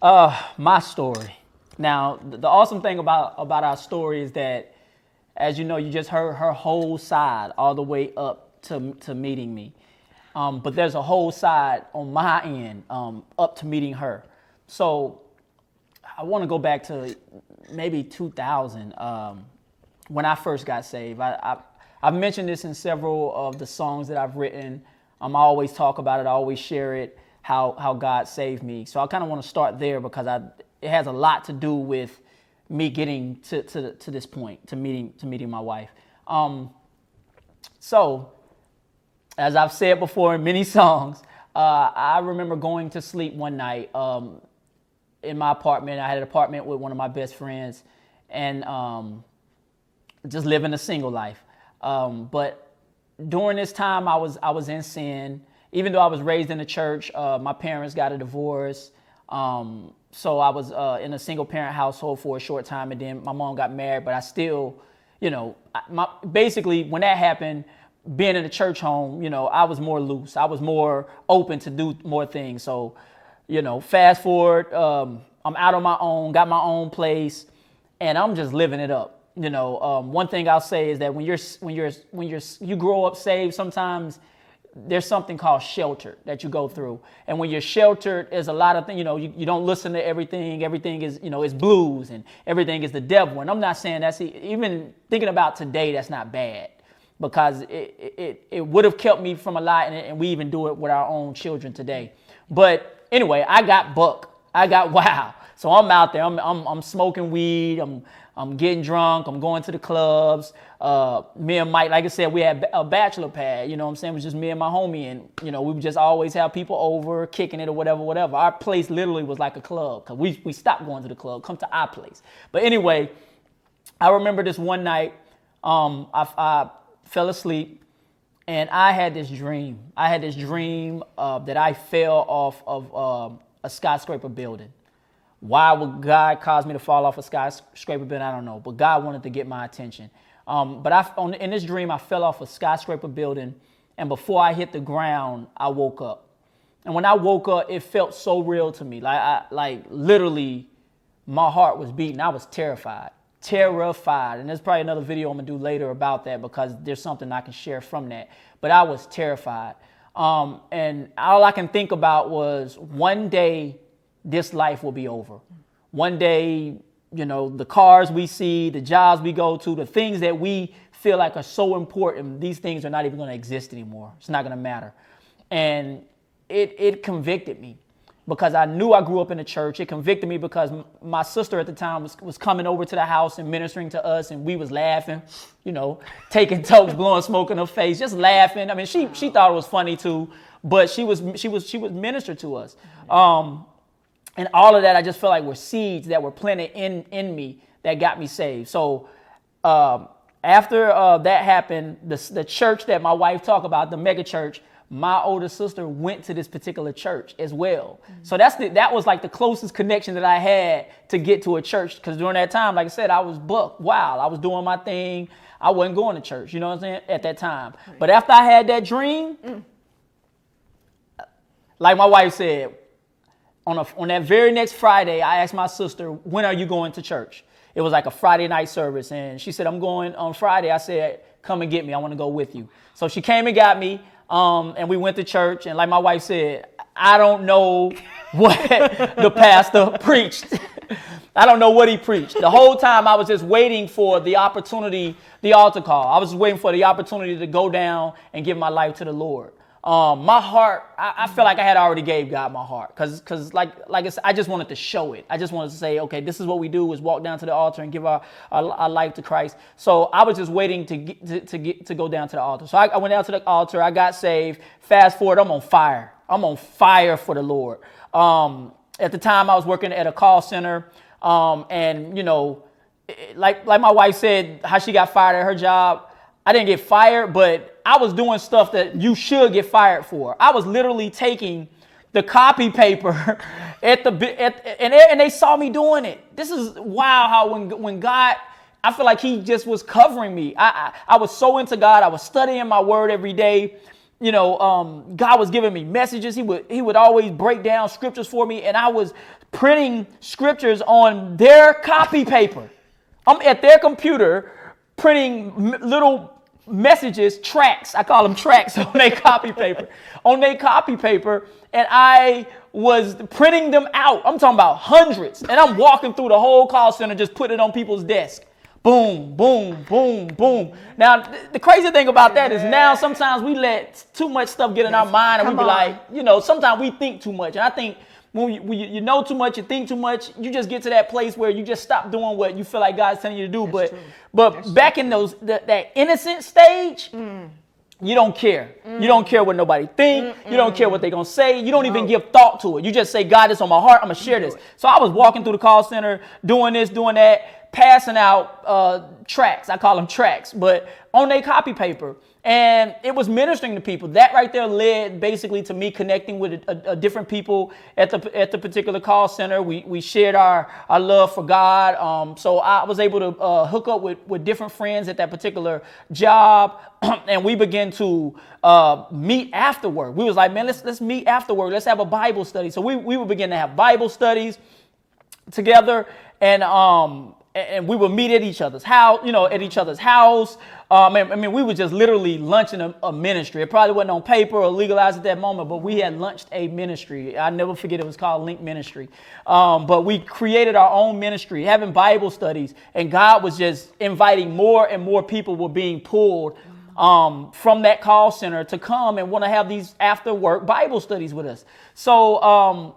My story. Now, the awesome thing about our story is that, as you know, you just heard her whole side all the way up to meeting me. But there's a whole side on my end up to meeting her. So I want to go back to maybe 2000 when I first got saved. I've mentioned this in several of the songs that I've written. I always talk about it. I always share it, how God saved me. So I kind of want to start there because it has a lot to do with me getting to this point, to meeting my wife. So, as I've said before in many songs, I remember going to sleep one night in my apartment. I had an apartment with one of my best friends, and just living a single life. But during this time, I was in sin. Even though I was raised in the church, my parents got a divorce. So I was in a single parent household for a short time, and then my mom got married. But I still, basically when that happened, being in a church home, I was more loose. I was more open to do more things. So, fast forward, I'm out on my own, got my own place, and I'm just living it up. One thing I'll say is that when you grow up saved, sometimes there's something called shelter that you go through. And when you're sheltered, there's a lot of things, you don't listen to everything. Everything is, is blues and everything is the devil. And I'm not saying that's, even thinking about today, that's not bad, because it would have kept me from a lot. And we even do it with our own children today. But anyway, I got buck. I got wild. So I'm out there. I'm smoking weed. I'm getting drunk. I'm going to the clubs. Me and Mike, like I said, we had a bachelor pad. You know what I'm saying? It was just me and my homie. And, we would just always have people over, kicking it or whatever. Our place literally was like a club because we stopped going to the club. Come to our place. But anyway, I remember this one night, I fell asleep and I had this dream. That I fell off of a skyscraper building. Why would God cause me to fall off a skyscraper building? I don't know. But God wanted to get my attention. But in this dream, I fell off a skyscraper building. And before I hit the ground, I woke up. And when I woke up, it felt so real to me. Like literally, my heart was beating. I was terrified. And there's probably another video I'm going to do later about that because there's something I can share from that. But I was terrified. And all I can think about was one day, this life will be over. One day, the cars we see, the jobs we go to, the things that we feel like are so important, these things are not even going to exist anymore. It's not going to matter. And it convicted me because I knew I grew up in the church. It convicted me because my sister at the time was coming over to the house and ministering to us, and we was laughing, taking tokes, blowing smoke in her face, just laughing. I mean, she thought it was funny too, but she was ministered to us. And all of that, I just felt like were seeds that were planted in me that got me saved. So after that happened, the church that my wife talked about, the mega church, my older sister went to this particular church as well. Mm-hmm. So that was like the closest connection that I had to get to a church. Because during that time, like I said, I was buck wild. I was doing my thing. I wasn't going to church, you know what I'm saying, at that time. Right. But after I had that dream, like my wife said, on that very next Friday, I asked my sister, when are you going to church? It was like a Friday night service. And she said, I'm going on Friday. I said, come and get me. I want to go with you. So she came and got me. And we went to church. And like my wife said, I don't know what the pastor preached. I don't know what he preached. The whole time I was just waiting for the opportunity, the altar call. I was just waiting for the opportunity to go down and give my life to the Lord. My heart, I felt like I had already gave God my heart because like I said, I just wanted to show it. I just wanted to say, okay, this is what we do is walk down to the altar and give our life to Christ. So I was just waiting to go down to the altar. So I went down to the altar. I got saved. Fast forward, I'm on fire. I'm on fire for the Lord. At the time I was working at a call center. And like my wife said, how she got fired at her job. I didn't get fired, but I was doing stuff that you should get fired for. I was literally taking the copy paper and they saw me doing it. This is wow how when God, I feel like he just was covering me. I was so into God. I was studying my word every day. God was giving me messages. He would always break down scriptures for me, and I was printing scriptures on their copy paper. I'm at their computer printing little messages, tracks. I call them tracks on their copy paper. And I was printing them out. I'm talking about hundreds. And I'm walking through the whole call center, just putting it on people's desk. Boom, boom, boom, boom. Now, the crazy thing about that is now sometimes we let too much stuff get in our mind, and we be like, sometimes we think too much. And I think when you know too much, you think too much, you just get to that place where you just stop doing what you feel like God's telling you to do. But back in that innocent stage, you don't care. You don't care what nobody think. You don't care what they're going to say. You don't even give thought to it. You just say, God, it's on my heart. I'm going to share this. So I was walking through the call center, doing this, doing that, passing out tracks. I call them tracks, but on their copy paper. And it was ministering to people. That right there led basically to me connecting with different people at the particular call center. We shared our love for God. So I was able to hook up with different friends at that particular job. And we began to meet afterward. We was like, man, let's meet afterward. Let's have a Bible study. So we would begin to have Bible studies together. And we would meet at each other's house, we were just literally launching a ministry. It probably wasn't on paper or legalized at that moment, but we had launched a ministry. I never forget, it was called Link Ministry. But we created our own ministry, having Bible studies, and God was just inviting more and more people were being pulled from that call center to come and want to have these after work Bible studies with us. So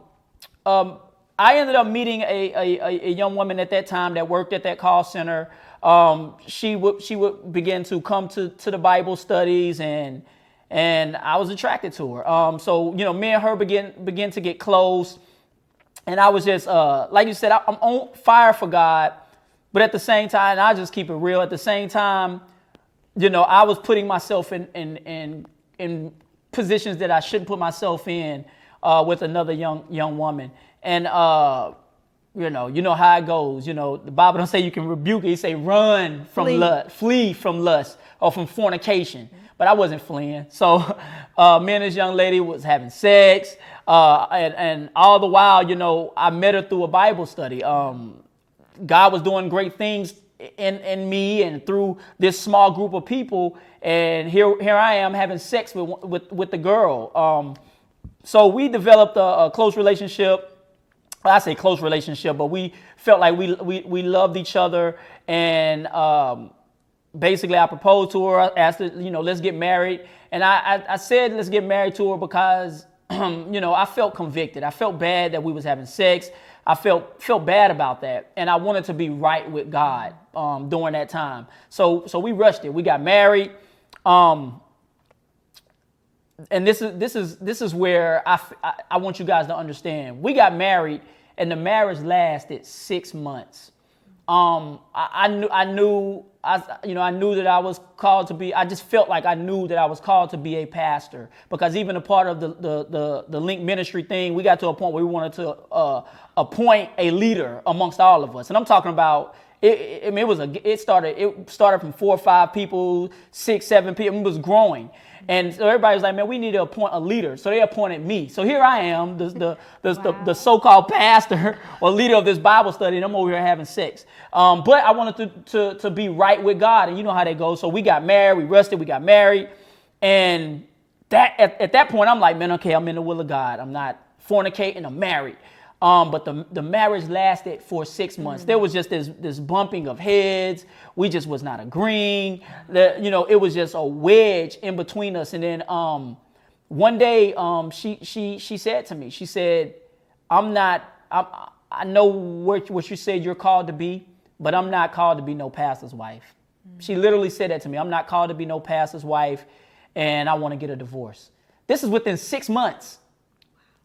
I ended up meeting a young woman at that time that worked at that call center. She would begin to come to the Bible studies, and I was attracted to her. So me and her begin to get close, and I was just like you said, I'm on fire for God, but at the same time, and I just keep it real. At the same time, I was putting myself in positions that I shouldn't put myself in with another young woman. And, you know how it goes. The Bible don't say you can rebuke it. He say run from lust, flee from lust or from fornication. But I wasn't fleeing. So me and this young lady was having sex. And all the while, I met her through a Bible study. God was doing great things in me and through this small group of people. And here I am having sex with the girl. So we developed a close relationship. I say close relationship, but we felt like we loved each other. And basically I proposed to her, asked her, let's get married. And I said, let's get married to her because, I felt convicted. I felt bad that we was having sex. I felt bad about that. And I wanted to be right with God during that time. So we rushed it. We got married. And this is where I want you guys to understand. We got married, and the marriage lasted 6 months. I knew that I was called to be. I just felt like I knew that I was called to be a pastor, because even a part of the Link Ministry thing, we got to a point where we wanted to appoint a leader amongst all of us, and I'm talking about. It started from 4 or 5 people, 6, 7 people. It was growing. And so everybody was like, man, we need to appoint a leader. So they appointed me. So here I am, the so-called pastor or leader of this Bible study, and I'm over here having sex. But I wanted to be right with God, and you know how that goes. So we got married, we rushed it, we got married. And that at that point, I'm like, man, okay, I'm in the will of God. I'm not fornicating, I'm married. But the marriage lasted for 6 months. There was just this bumping of heads. We just was not agreeing. It was just a wedge in between us. And then one day she said to me, she said, I know what you said you're called to be, but I'm not called to be no pastor's wife. She literally said that to me. I'm not called to be no pastor's wife, and I want to get a divorce. This is within 6 months.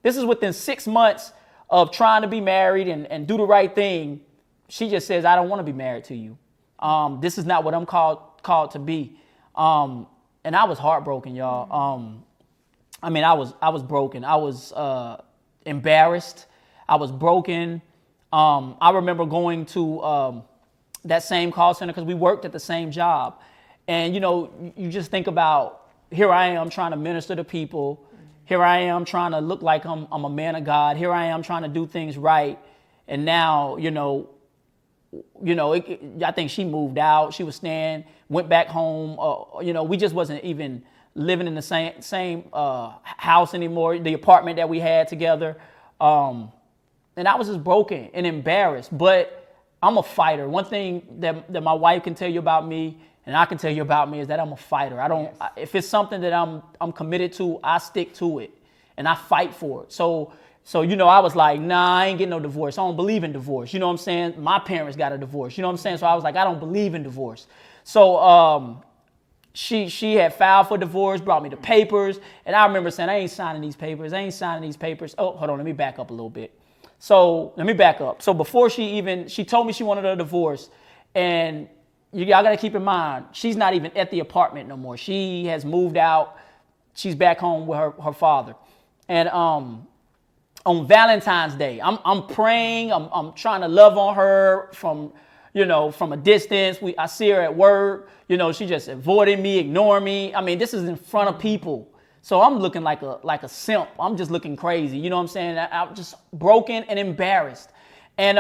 This is within 6 months of trying to be married and do the right thing. She just says, I don't want to be married to you. This is not what I'm called to be. And I was heartbroken, y'all. I was broken. I was embarrassed. I was broken. I remember going to that same call center because we worked at the same job. And, you just think about here I am trying to minister to people. Here I am trying to look like I'm a man of God. Here I am trying to do things right. And now, I think she moved out. She was staying, went back home. We just wasn't even living in the same house anymore, the apartment that we had together. And I was just broken and embarrassed. But I'm a fighter. One thing that my wife can tell you about me, and I can tell you about me, is that I'm a fighter. If it's something that I'm committed to, I stick to it and I fight for it. So, I was like, nah, I ain't getting no divorce. I don't believe in divorce. You know what I'm saying? My parents got a divorce. You know what I'm saying? So I was like, I don't believe in divorce. So she had filed for divorce, brought me the papers. And I remember saying, I ain't signing these papers. Oh, hold on. Let me back up a little bit. So before she told me she wanted a divorce. And y'all got to keep in mind, she's not even at the apartment no more. She has moved out. She's back home with her father. And on Valentine's Day, I'm praying. I'm trying to love on her from a distance. I see her at work. She just avoiding me, ignoring me. I mean, this is in front of people. So I'm looking like a simp. I'm just looking crazy. You know what I'm saying? I'm just broken and embarrassed. And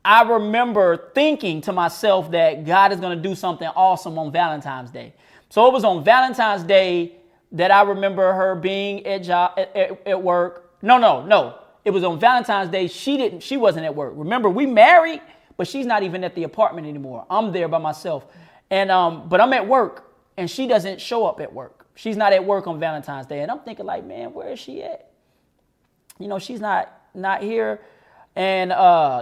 I remember thinking to myself that God is going to do something awesome on Valentine's Day. So it was on Valentine's Day that I remember her being at work. No. It was on Valentine's Day. She wasn't at work. Remember, we married, but she's not even at the apartment anymore. I'm there by myself. And but I'm at work, and she doesn't show up at work. She's not at work on Valentine's Day. And I'm thinking like, man, where is she at? She's not here. And,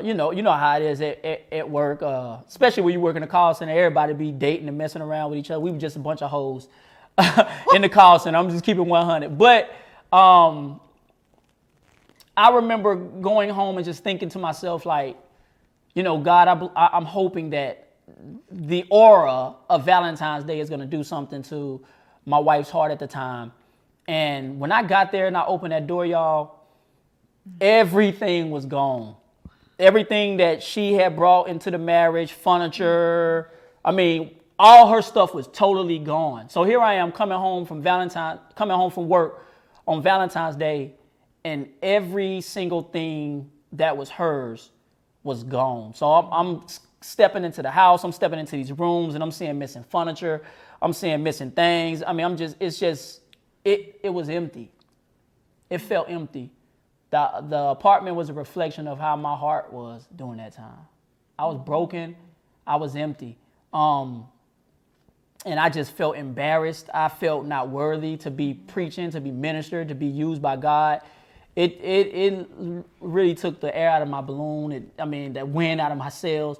you know how it is at work, especially when you work in a call center, everybody be dating and messing around with each other. We were just a bunch of hoes in the call center. I'm just keeping 100. But I remember going home and just thinking to myself, like, God, I'm hoping that the aura of Valentine's Day is going to do something to my wife's heart at the time. And when I got there and I opened that door, y'all, everything was gone. Everything that she had brought into the marriage, furniture, all her stuff was totally gone. So here I am coming home from work on Valentine's Day, and every single thing that was hers was gone. So I'm stepping into the house, I'm stepping into these rooms, and I'm seeing missing furniture, I'm seeing missing things. It was empty. It felt empty. The apartment was a reflection of how my heart was during that time. I was broken. I was empty. And I just felt embarrassed. I felt not worthy to be preaching, to be ministered, to be used by God. It really took the air out of my balloon. The wind out of my sails.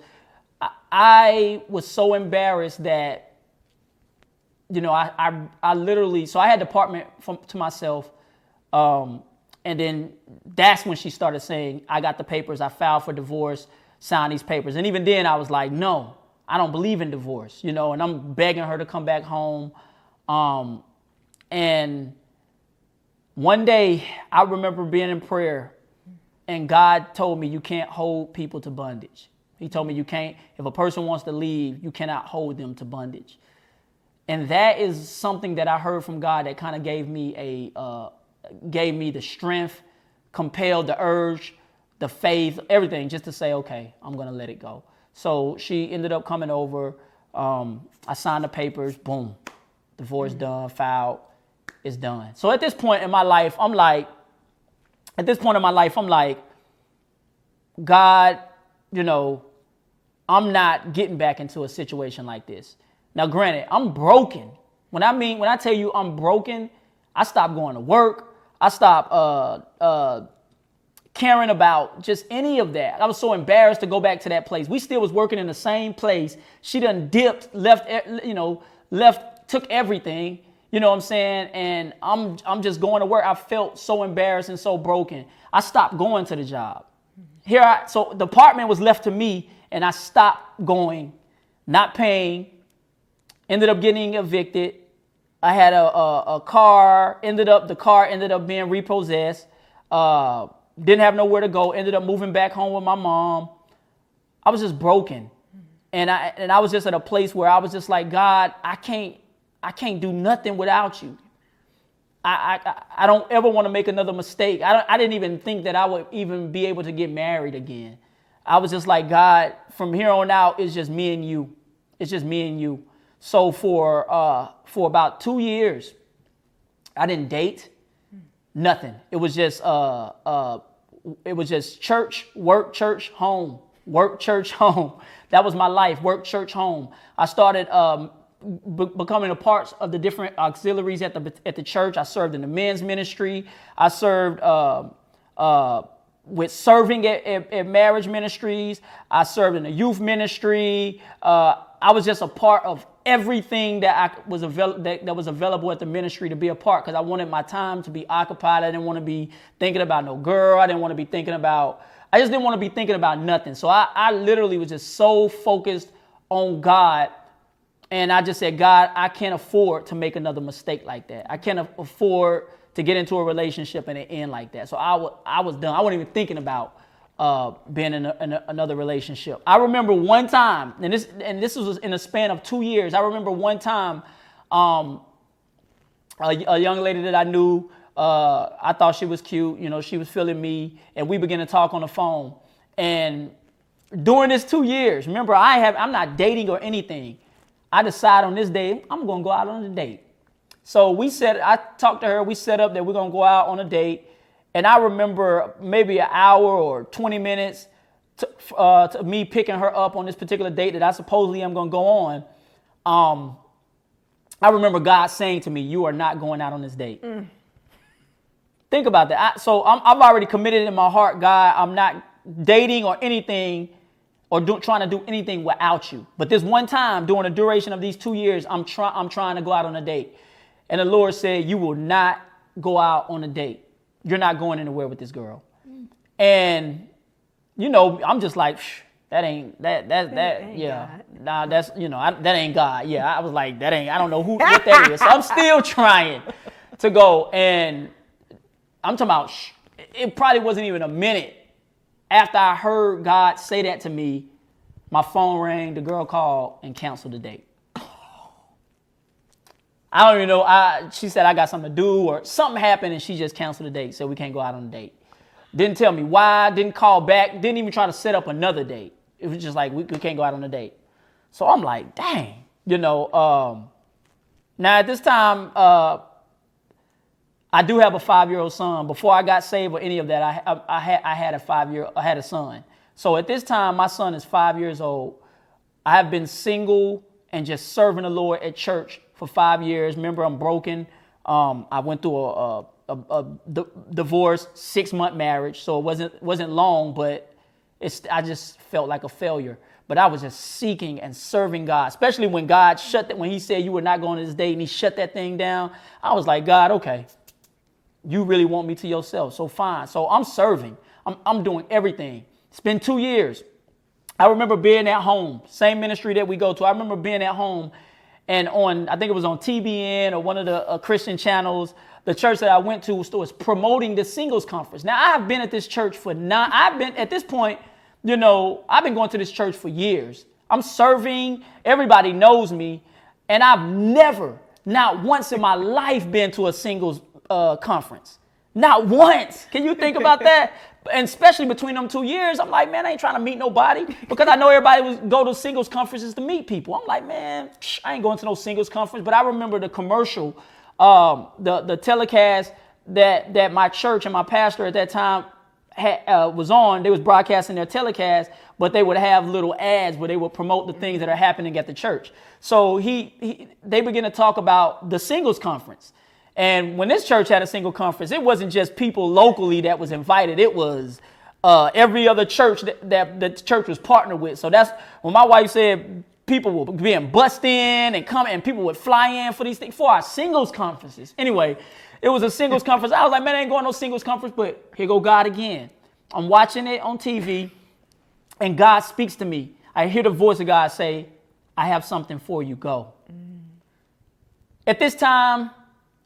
I was so embarrassed that, I literally, so I had the apartment to myself. And then that's when she started saying, I got the papers, I filed for divorce, sign these papers. And even then I was like, no, I don't believe in divorce, and I'm begging her to come back home. And one day I remember being in prayer, and God told me, you can't hold people to bondage. He told me if a person wants to leave, you cannot hold them to bondage. And that is something that I heard from God that kind of gave me the strength, compelled the urge, the faith, everything, just to say, okay, I'm going to let it go. So she ended up coming over. I signed the papers. Boom. Divorce done, filed. It's done. So at this point in my life, I'm like, God, I'm not getting back into a situation like this. Now, granted, I'm broken. When I tell you I'm broken, I stopped going to work. I stopped caring about just any of that. I was so embarrassed to go back to that place. We still was working in the same place. She done dipped, left, took everything. You know what I'm saying? And I'm just going to work. I felt so embarrassed and so broken. I stopped going to the job. So the apartment was left to me, and I stopped going, not paying, ended up getting evicted. I had a car, the car ended up being repossessed. Didn't have nowhere to go, ended up moving back home with my mom. I was just broken. And I was just at a place where I was just like, God, I can't I can't do nothing without you. I don't ever want to make another mistake. I didn't even think that I would even be able to get married again. I was just like, God, from here on out, it's just me and you. It's just me and you. So for about 2 years, I didn't date, nothing. It was just church, work, church, home, work, church, home. That was my life, work, church, home. I started becoming a part of the different auxiliaries at the church. I served in the men's ministry. I served with serving at marriage ministries. I served in the youth ministry. I was just a part of everything that was available at the ministry to be a part, because I wanted my time to be occupied. I didn't want to be thinking about no girl. I just didn't want to be thinking about nothing. So I literally was just so focused on God. And I just said, God, I can't afford to make another mistake like that. I can't afford to get into a relationship and it end like that. So I was done. I wasn't even thinking about being in another relationship. I remember one time, and this was in a span of 2 years. I remember one time, a young lady that I knew, I thought she was cute. You know, she was feeling me, and we began to talk on the phone. And during this 2 years, remember, I'm not dating or anything. I decide on this day, I'm going to go out on a date. So I talked to her, we set up that we're going to go out on a date. And I remember maybe an hour or 20 minutes to me picking her up on this particular date that I supposedly am going to go on. I remember God saying to me, you are not going out on this date. Think about that. I've already committed in my heart, God, I'm not dating or anything or trying to do anything without you. But this one time, during the duration of these 2 years, I'm trying to go out on a date. And the Lord said, you will not go out on a date. You're not going anywhere with this girl. And, you know, I'm just like, that ain't God. Nah, that's, you know, that ain't God. Yeah, I was like, I don't know what that is. So I'm still trying to go. And I'm talking about, it probably wasn't even a minute after I heard God say that to me, my phone rang, the girl called and canceled the date. I don't even know. She said, I got something to do, or something happened and she just canceled the date. Said we can't go out on a date. Didn't tell me why, didn't call back, didn't even try to set up another date. It was just like, we can't go out on a date. So I'm like, dang, you know. Now at this time, I do have a 5-year-old son. Before I got saved or any of that, I had a son. So at this time, my son is 5 years old. I have been single and just serving the Lord at church for 5 years. Remember, I'm broken. I went through a divorce, 6-month marriage. So it wasn't long, but I just felt like a failure. But I was just seeking and serving God, especially when God when he said you were not going to this date and he shut that thing down. I was like, God, okay. You really want me to yourself, so fine. So I'm serving. I'm doing everything. It's been 2 years. I remember being at home, same ministry that we go to. I remember being at home and I think it was on TBN or one of the Christian channels, the church that I went to was promoting the singles conference. Now, I've been at this church at this point, you know, I've been going to this church for years. I'm serving. Everybody knows me. And I've never, not once in my life, been to a singles conference. Not once. Can you think about that? And especially between them 2 years, I'm like, man, I ain't trying to meet nobody, because I know everybody would go to singles conferences to meet people. I'm like, man, I ain't going to no singles conference. But I remember the commercial, the telecast that my church and my pastor at that time was on. They was broadcasting their telecast, but they would have little ads where they would promote the things that are happening at the church. So they began to talk about the singles conference. And when this church had a single conference, it wasn't just people locally that was invited. It was every other church that the church was partnered with. So that's when my wife said people were being bussed in and come, and people would fly in for these things, for our singles conferences. Anyway, it was a singles conference. I was like, man, I ain't going to no singles conference, but here go God again. I'm watching it on TV, and God speaks to me. I hear the voice of God say, I have something for you, go. At this time,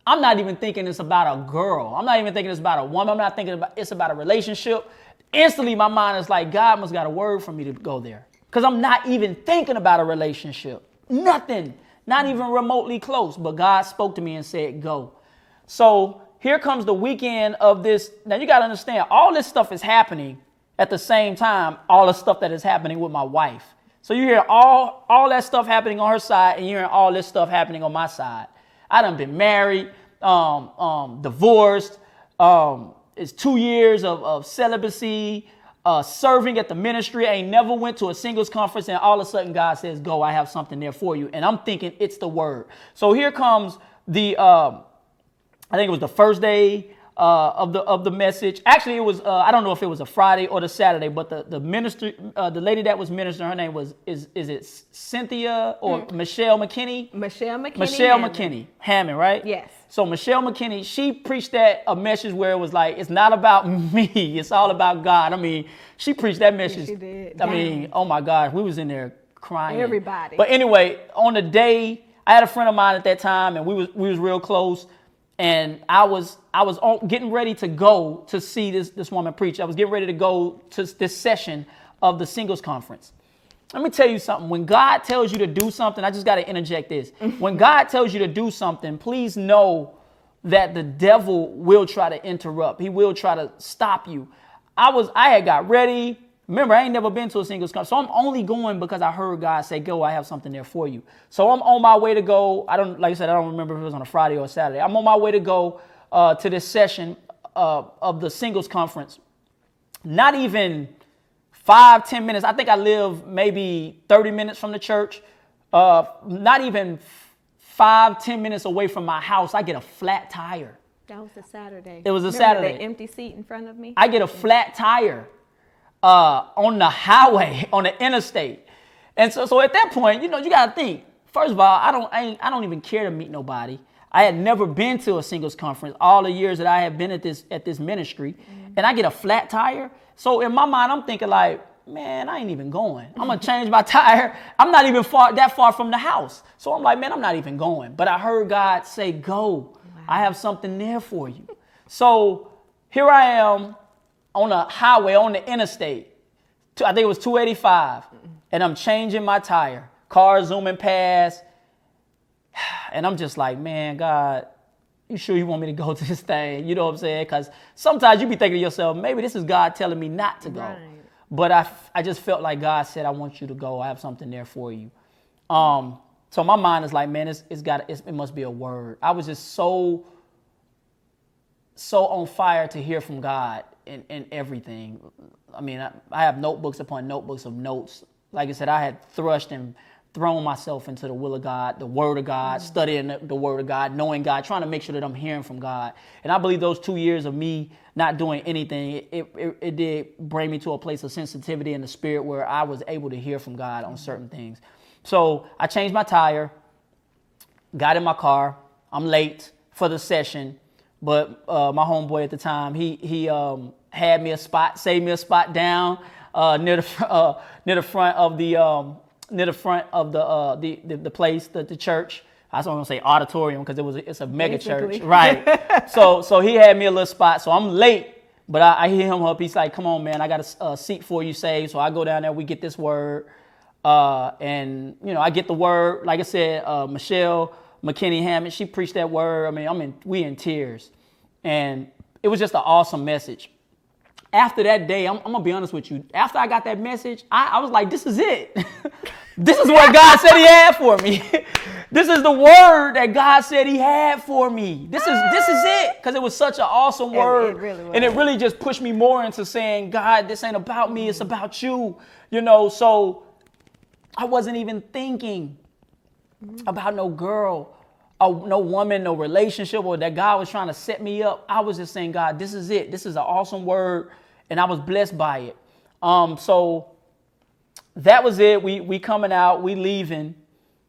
I'm not even thinking it's about a girl. I'm not even thinking it's about a woman. I'm not thinking it's about a relationship. Instantly, my mind is like, God must got a word for me to go there. Because I'm not even thinking about a relationship. Nothing. not even remotely close, but God spoke to me and said, go. So here comes the weekend of this. Now you got to understand, all this stuff is happening at the same time, all the stuff that is happening with my wife. So you hear all that stuff happening on her side, and you're hearing all this stuff happening on my side. I done been married, divorced. It's 2 years of celibacy, serving at the ministry. I ain't never went to a singles conference, and all of a sudden God says, go, I have something there for you. And I'm thinking it's the word. So here comes I think it was the first day of the message. Actually, it was I don't know if it was a Friday or the Saturday, but the minister, the lady that was ministering, her name was is it Cynthia or Michelle McKinney? Michelle McKinney. Michelle McKinney Hammond, right? Yes. So Michelle McKinney, she preached a message where it was like, it's not about me, it's all about God. I mean, she preached that message. Yes, she did. I mean, oh my gosh, we was in there crying. Everybody. But anyway, on the day, I had a friend of mine at that time, and we was real close. And I was getting ready to go to see this woman preach. I was getting ready to go to this session of the singles conference. Let me tell you something. When God tells you to do something, I just got to interject this. When God tells you to do something, please know that the devil will try to interrupt. He will try to stop you. I had got ready. Remember, I ain't never been to a singles conference, so I'm only going because I heard God say, go, I have something there for you. So I'm on my way to go. Like I said, I don't remember if it was on a Friday or a Saturday. I'm on my way to go to this session of the singles conference. Not even 5-10 minutes. I think I live maybe 30 minutes from the church. Not even 5-10 minutes away from my house, I get a flat tire. That was a Saturday. It was a Remember Saturday. the empty seat in front of me? I get a flat tire. On the highway, on the interstate. And so at that point, you got to think, first of all, I don't even care to meet nobody. I had never been to a singles conference all the years that I have been at this ministry, and I get a flat tire. So in my mind, I'm thinking like, man, I ain't even going. I'm going to change my tire. I'm not even that far from the house. So I'm like, man, I'm not even going. But I heard God say, go. Wow. I have something there for you. So here I am, on a highway, on the interstate. I think it was 285. And I'm changing my tire. Cars zooming past. And I'm just like, man, God, you sure you want me to go to this thing? You know what I'm saying? Because sometimes you be thinking to yourself, maybe this is God telling me not to go. Right. But I just felt like God said, I want you to go. I have something there for you. So my mind is like, man, it must be a word. I was just so on fire to hear from God. In everything. I mean, I have notebooks upon notebooks of notes. Like I said, I had thrust and thrown myself into the will of God, the word of God, studying the word of God, knowing God, trying to make sure that I'm hearing from God. And I believe those 2 years of me not doing anything, it did bring me to a place of sensitivity in the spirit where I was able to hear from God on certain things. So I changed my tire, got in my car. I'm late for the session. But my homeboy at the time, he had me a spot, saved me a spot down near the front of the place, the church. I was going to say auditorium because it's a mega church, right? So he had me a little spot. So I'm late, but I hear him up. He's like, "Come on, man, I got a seat for you saved." So I go down there. We get this word, and I get the word. Like I said, Michelle McKinney Hammond, she preached that word. I mean, we in tears. And it was just an awesome message. After that day, I'm going to be honest with you. After I got that message, I was like, this is it. This is what God said he had for me. This is the word that God said he had for me. This is it. Because it was such an awesome word. It really was. And it really just pushed me more into saying, God, this ain't about me. It's about you. So I wasn't even thinking about no girl. No woman, no relationship, or that God was trying to set me up. I was just saying, God, this is it. This is an awesome word, and I was blessed by it. So that was it. We coming out, we leaving.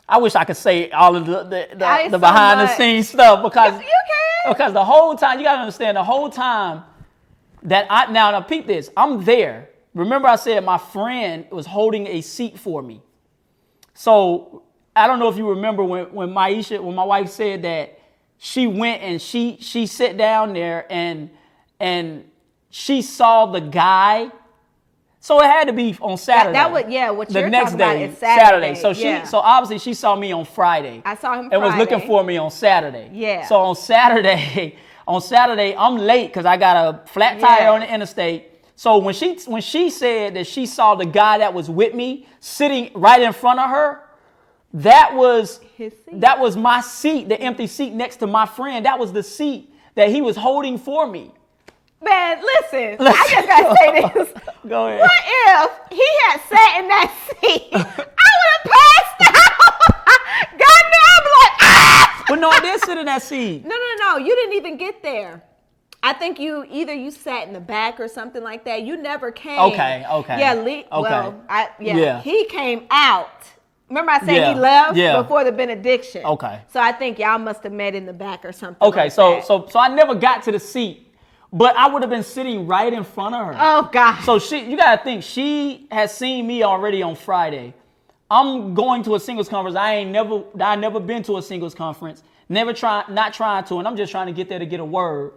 I wish I could say all of the behind the scenes stuff because you can. Because the whole time, you got to understand, the whole time that now peep this, I'm there. Remember I said my friend was holding a seat for me. So I don't know if you remember when my wife said that she went and she sat down there and she saw the guy So it had to be on Saturday. That would, yeah, what the you're next talking day, about is Saturday. So obviously she saw me on Friday. I saw him and was looking Friday. for me on Saturday. Yeah. So on Saturday, I'm late because I got a flat tire on the interstate. So when she said that she saw the guy that was with me sitting right in front of her, that was His seat. That was my seat, the empty seat next to my friend. That was the seat that he was holding for me. Man, listen, I just gotta say this. Go ahead. What if he had sat in that seat? I would have passed out. God damn, like, ah! But no, I did sit in that seat. No. You didn't even get there. I think you sat in the back or something like that. You never came. Okay. Yeah, Okay. well, Yeah. he came out. Remember I said Yeah. he left Yeah. before the benediction. Okay. So I think y'all must have met in the back or something. Okay, like so that. I never got to the seat, but I would have been sitting right in front of her. Oh God. So you gotta think, she has seen me already on Friday. I'm going to a singles conference. I never been to a singles conference. Not trying to, and I'm just trying to get there to get a word.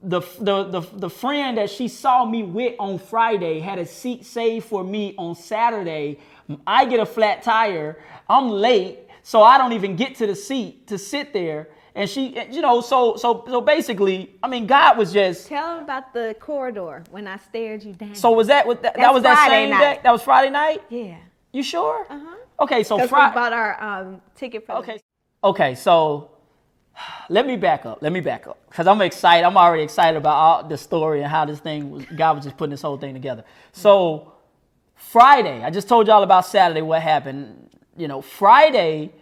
The friend that she saw me with on Friday had a seat saved for me on Saturday. I get a flat tire. I'm late, so I don't even get to the seat to sit there. And she, so basically, I mean, God was just. Tell him about the corridor when I stared you down. So was that was that That's was that Friday same night. day? That was Friday night? Yeah. You sure? Uh-huh. Okay, so Because we Friday. bought our ticket for Okay, so let me back up. Because I'm excited. I'm already excited about all the story and how this thing was, God was just putting this whole thing together. So Friday, I just told y'all about Saturday, what happened. Friday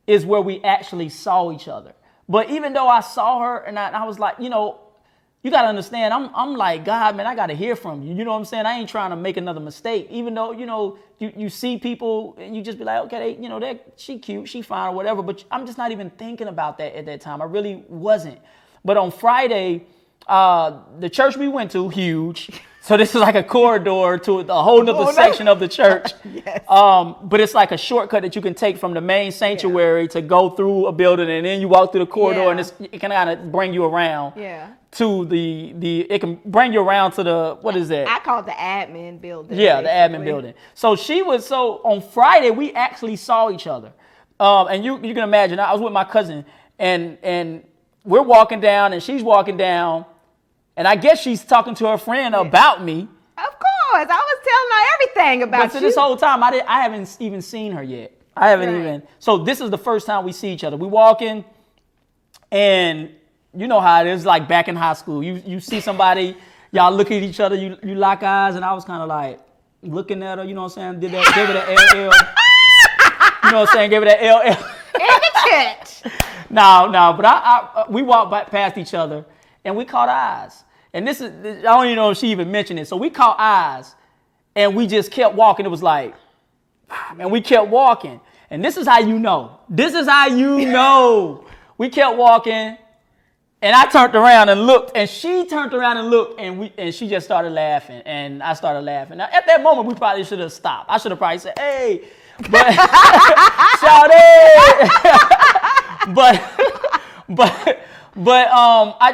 is where we actually saw each other. But even though I saw her and I was like, you got to understand, I'm like, God, man, I got to hear from you. You know what I'm saying? I ain't trying to make another mistake. Even though, you see people and you just be like, okay, she cute, she fine or whatever. But I'm just not even thinking about that at that time. I really wasn't. But on Friday, the church we went to, huge. So this is like a corridor to a whole nother section of the church. Yes. But it's like a shortcut that you can take from the main sanctuary to go through a building, and then you walk through the corridor, and it can kind of bring you around. Yeah. To it can bring you around to the, what is that? I call it the admin building. Yeah, basically. the admin building. So on Friday, we actually saw each other. And you can imagine, I was with my cousin, and we're walking down, and she's walking down, and I guess she's talking to her friend about me. Of course. I was telling her everything about But this whole time, I haven't even seen her yet. I haven't even. So this is the first time we see each other. We walking, and you know how it is, like back in high school. You see somebody, y'all look at each other, you lock eyes, and I was kind of like looking at her, you know what I'm saying? Give her that LL. You know what I'm saying? Give her that LL. In the church. No, but we walked past each other, and we caught eyes. And I don't even know if she even mentioned it. So we caught eyes, and we just kept walking. It was like, and we kept walking. And this is how you know. We kept walking. And I turned around and looked, and she turned around and looked, and she just started laughing, and I started laughing. Now, at that moment, we probably should have stopped. I should have probably said, "Hey," but shout it.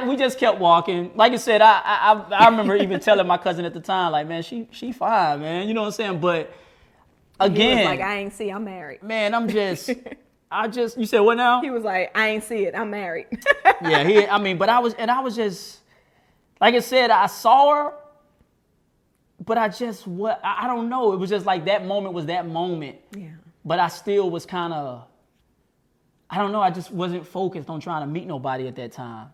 We just kept walking. Like I said, I remember even telling my cousin at the time, like, man, she fine, man. You know what I'm saying? But again, He was like, I ain't see, I'm married. Man, you said what now? He was like, I ain't see it, I'm married. Yeah, but I was just, like I said, I saw her, but I don't know. It was just like that moment was that moment. Yeah. But I still was kind of, I don't know, I just wasn't focused on trying to meet nobody at that time.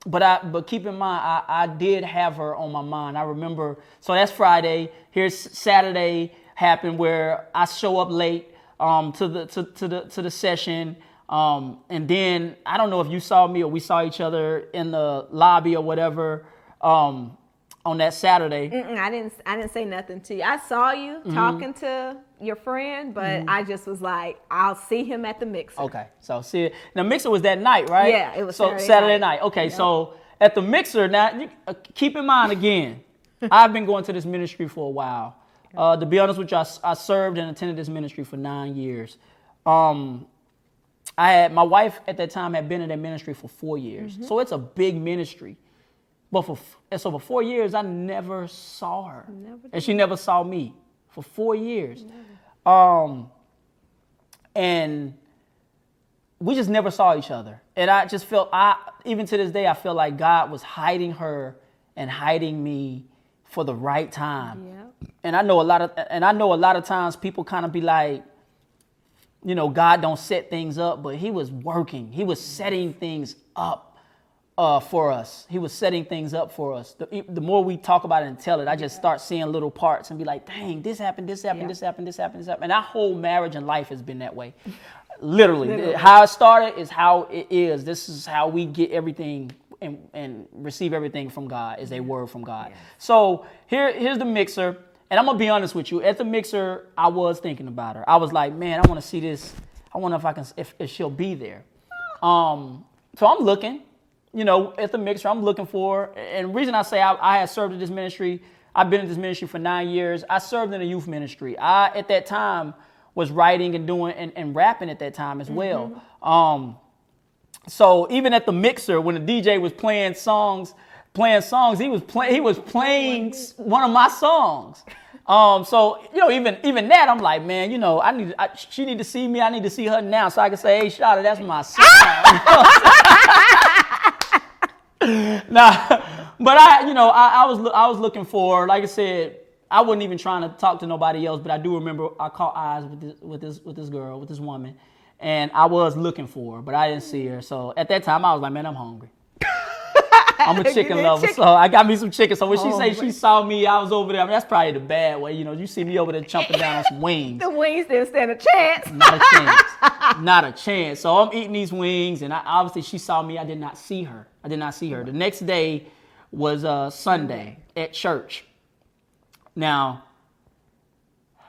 But keep in mind, I did have her on my mind. I remember, so that's Friday. Here's Saturday happened where I show up late. To the session, and then I don't know if you saw me or we saw each other in the lobby or whatever on that Saturday. I didn't say nothing to you. I saw you talking to your friend, but I just was like, I'll see him at the mixer. Okay, so see it. Now mixer was that night, right? Yeah, it was Saturday night. Okay, yeah. So at the mixer now, keep in mind again, I've been going to this ministry for a while. To be honest with you, I served and attended this ministry for 9 years. My wife at that time had been in that ministry for 4 years. So it's a big ministry. But for 4 years, I never saw her. Never and she never saw me for 4 years. And we just never saw each other. And I just felt, even to this day, I feel like God was hiding her and hiding me for the right time. Yeah. And I know a lot of times people kind of be like, you know, God don't set things up, but he was working. He was setting things up for us. He was setting things up for us. The more we talk about it and tell it, I just start seeing little parts and be like, dang, this happened, this happened, this happened, this happened, this happened. And our whole marriage and life has been that way. Literally. How it started is how it is. This is how we get everything and receive everything from God, is a word from God. So here's the mixer. And I'm going to be honest with you. At the mixer, I was thinking about her. I was like, man, I want to see this. I wonder if she'll be there. So I'm looking. You know, at the mixer, I'm looking for, and the reason I say I had served in this ministry, I've been in this ministry for 9 years. I served in a youth ministry. I, at that time, was writing and doing and rapping at that time as well. So even at the mixer, when the DJ was playing songs, he was playing one of my songs. So, you know, even that, I'm like, man, you know, she need to see me. I need to see her now so I can say, hey, Shawty, that's my song. Nah, but I was looking for, like I said, I wasn't even trying to talk to nobody else, but I do remember I caught eyes with this girl, with this woman, and I was looking for her, but I didn't see her. So at that time, I was like, man, I'm hungry. I'm a chicken lover, so I got me some chicken. So when she say she saw me, I was over there. I mean, that's probably the bad way. You know, you see me over there chomping down on some wings. The wings didn't stand a chance. Not a chance. Not a chance. So I'm eating these wings, and obviously she saw me. I did not see her. The next day was Sunday at church. Now,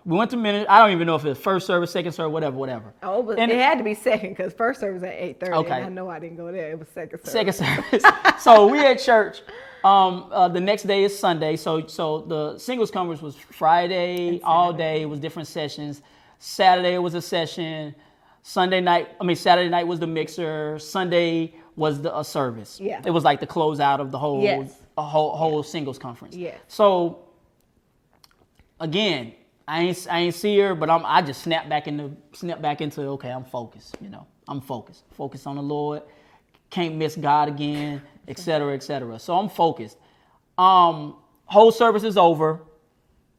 we went to ministry. I don't even know if it was first service, second service, whatever. Oh, but it had to be second because first service at 8:30. Okay. And I know I didn't go there. It was second service. Second service. So we at church. The next day is Sunday. So the singles conference was Friday all day. It was different sessions. Saturday was a session. Saturday night was the mixer. Sunday was the service. Yeah. It was like the closeout of the whole singles conference. Yeah. So again, I ain't see her, but I just snap back into okay, I'm focused. You know, I'm focused on the Lord. Can't miss God again, et cetera, et cetera. So I'm focused. Whole service is over.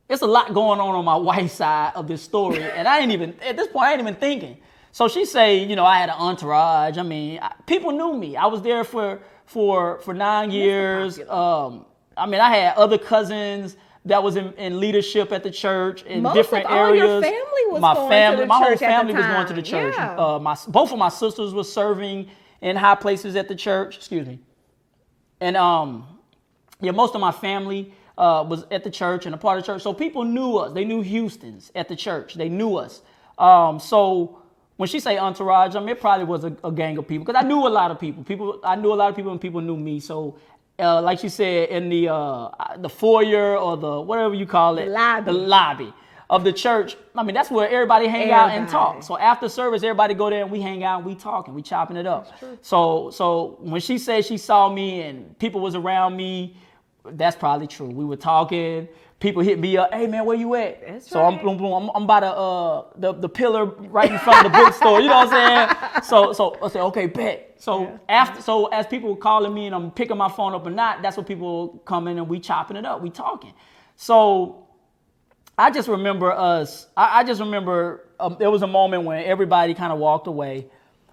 It's a lot going on my wife's side of this story, and at this point I ain't even thinking. So she say, you know, I had an entourage. I mean, people knew me. I was there for 9 years. I had other cousins that was in leadership at the church in different areas. Your family was my whole family was going to the church. Yeah. Both of my sisters were serving in high places at the church. Excuse me. And most of my family was at the church and a part of the church. So people knew us. They knew Houston's at the church. They knew us. So when she say entourage, it probably was a gang of people because I knew a lot of people. I knew a lot of people and people knew me. So. Like she said, in the foyer or the whatever you call it, the lobby of the church. I mean, that's where everybody hang out and talk. So after service, everybody go there and we hang out and we talk and we chopping it up. So when she said she saw me and people was around me, that's probably true. We were talking. People hit me up. Hey man, where you at? That's so right. I'm by the pillar right in front of the bookstore. You know what I'm saying? So I said, okay, bet. So as people were calling me and I'm picking my phone up or not, that's when people come in and we chopping it up, we talking. So I just remember there was a moment when everybody kind of walked away.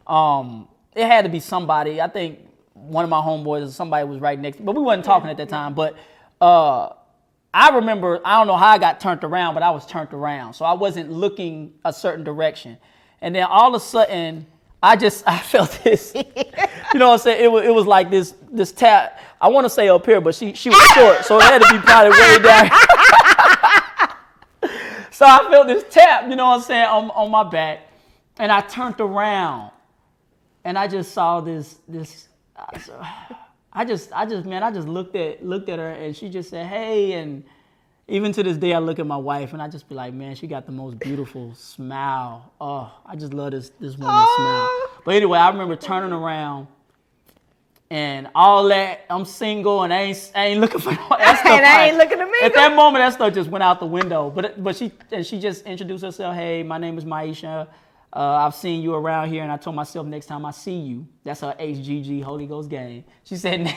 It had to be somebody. I think one of my homeboys or somebody was right next, but we wasn't talking at that time. But I remember, I don't know how I got turned around, but I was turned around. So I wasn't looking a certain direction. And then all of a sudden, I felt this, you know what I'm saying? It was like this tap. I want to say up here, but she was short, so it had to be probably way down. So I felt this tap, you know what I'm saying, on my back. And I turned around and I just saw this, I just looked at her and she just said, hey, and even to this day, I look at my wife and I just be like, man, she got the most beautiful smile. Oh, I just love this woman's smile. But anyway, I remember turning around and all that. I'm single and I ain't looking for that stuff. And I ain't looking to me. At that moment, that stuff just went out the window. But she just introduced herself. Hey, my name is Maisha. I've seen you around here, and I told myself next time I see you, that's her HGG Holy Ghost gang. She said,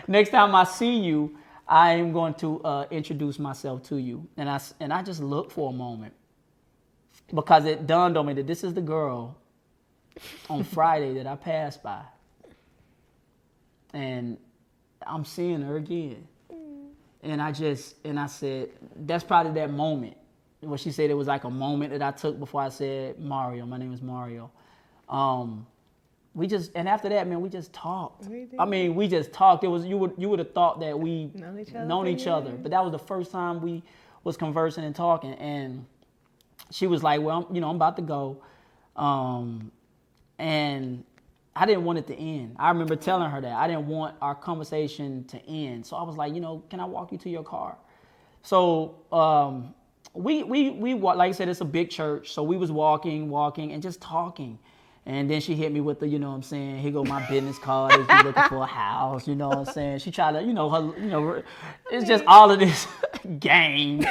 next time I see you, I am going to introduce myself to you. And I just looked for a moment because it dawned on me that this is the girl on Friday that I passed by. And I'm seeing her again. And I said, that's probably that moment. What she said, it was like a moment that I took before I said, Mario, my name is Mario. And after that, man, we just talked. We just talked. It was, you would have thought that we known each other. But that was the first time we was conversing and talking. And she was like, well, I'm about to go. And I didn't want it to end. I remember telling her that. I didn't want our conversation to end. So I was like, can I walk you to your car? So we like I said, it's a big church. So we was walking and just talking. And then she hit me with the, here go my business card if you're looking for a house, She tried to, it's just all of this game.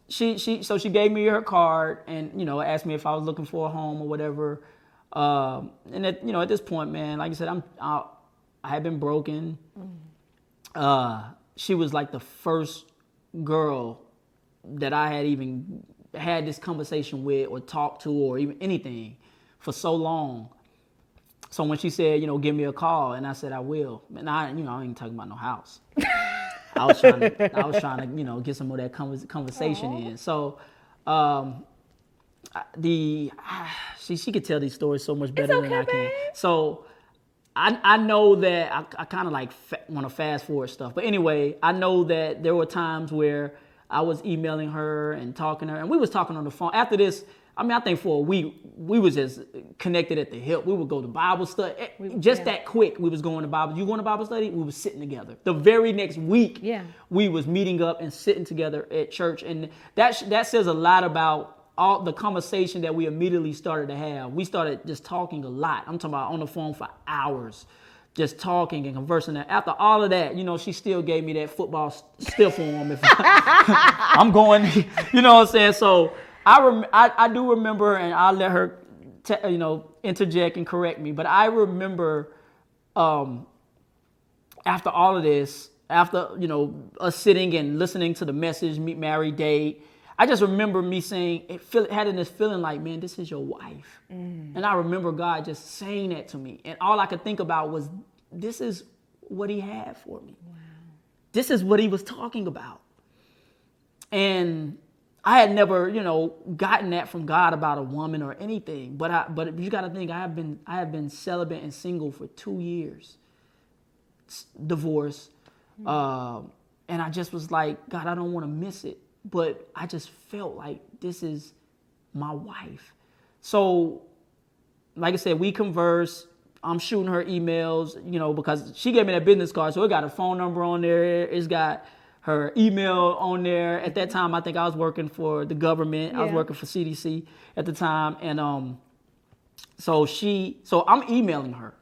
So she gave me her card and, asked me if I was looking for a home or whatever. And at this point, man, like I said, I had been broken. She was like the first girl that I had even had this conversation with or talked to or even anything for so long. So when she said, give me a call, and I said, I will. And I ain't talking about no house. I was trying to, get some of that conversation in. So, she could tell these stories so much better than I can. Babe. So, I know that I kind of like want to fast forward stuff. But anyway, I know that there were times where I was emailing her and talking to her, and we was talking on the phone. After this, I think for a week, we was just connected at the hip. We would go to Bible study. That quick, we was going to Bible. You going to Bible study? We was sitting together. The very next week, we was meeting up and sitting together at church. And that says a lot about all the conversation that we immediately started to have. We started just talking a lot. I'm talking about on the phone for hours, just talking and conversing. And after all of that, she still gave me that football stiff arm. If I'm going, you know what I'm saying? So I do remember, and I'll let her, interject and correct me. But I remember after all of this, after us sitting and listening to the message, meet, marry, date, I just remember me saying, having this feeling like, man, this is your wife. And I remember God just saying that to me. And all I could think about was, this is what he had for me. Wow. This is what he was talking about. And I had never, gotten that from God about a woman or anything. But you got to think, I have been celibate and single for 2 years, divorced, and I just was like, God, I don't want to miss it. But I just felt like this is my wife. So, like I said, we converse. I'm shooting her emails, because she gave me that business card, so it got a phone number on there. It's got her email on there. At that time, I think I was working for the government. I was working for CDC at the time. And so I'm emailing her,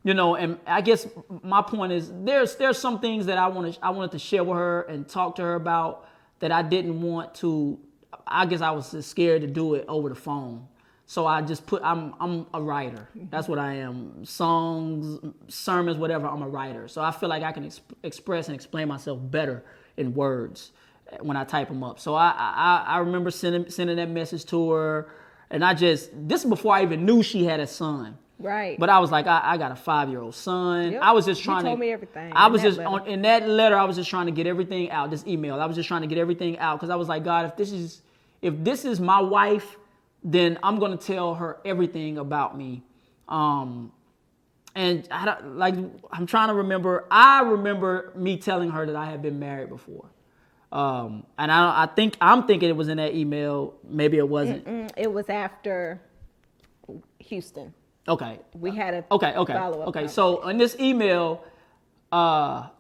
and I guess my point is there's some things that I wanted to share with her and talk to her about that I didn't want to. I guess I was just scared to do it over the phone. So I just I'm a writer. That's what I am. Songs, sermons, whatever, I'm a writer. So I feel like I can express and explain myself better in words when I type them up. So I remember sending that message to her. And this is before I even knew she had a son. Right. But I was like, I got a 5-year-old son. Yep. I was just trying to. You told me everything. In that letter, I was just trying to get everything out. This email, I was just trying to get everything out because I was like, God, if this is my wife, then I'm gonna tell her everything about me. And I'm trying to remember. I remember me telling her that I had been married before. And I'm thinking it was in that email. Maybe it wasn't. It was after Houston. Okay. We had a follow-up. Okay. So in this email, I